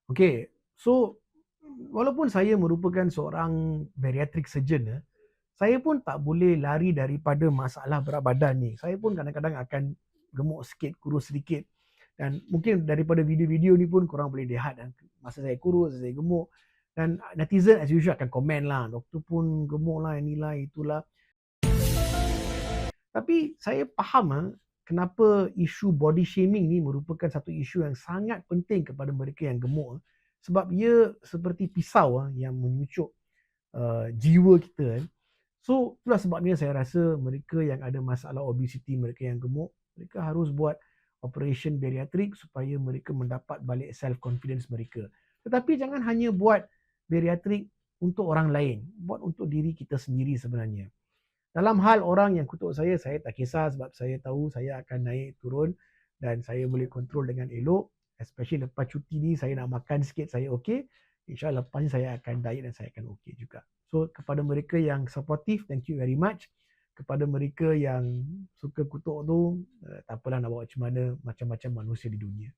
Okay, so walaupun saya merupakan seorang bariatric surgeon, saya pun tak boleh lari daripada masalah berat badan ni. Saya pun kadang-kadang akan gemuk sikit, kurus sedikit. Dan mungkin daripada video-video ni pun korang boleh lihat masa saya kurus, saya gemuk. Dan netizen as usual akan komen lah, doktor pun gemuk lah, inilah, itulah. Tapi saya faham kenapa isu body shaming ni merupakan satu isu yang sangat penting kepada mereka yang gemuk. Sebab ia seperti pisau yang menyucuk jiwa kita. So itulah sebabnya saya rasa mereka yang ada masalah obesity, mereka yang gemuk, mereka harus buat operation bariatrik supaya mereka mendapat balik self confidence mereka. Tetapi jangan hanya buat bariatrik untuk orang lain, buat untuk diri kita sendiri sebenarnya. Dalam hal orang yang kutuk saya tak kisah sebab saya tahu saya akan naik turun dan saya boleh kontrol dengan elok. Especially lepas cuti ni saya nak makan sikit, saya okey. InsyaAllah lepas ni saya akan diet dan saya akan okey juga. So kepada mereka yang supportive, thank you very much. Kepada mereka yang suka kutuk tu, tak apalah nak buat macam mana, macam-macam manusia di dunia.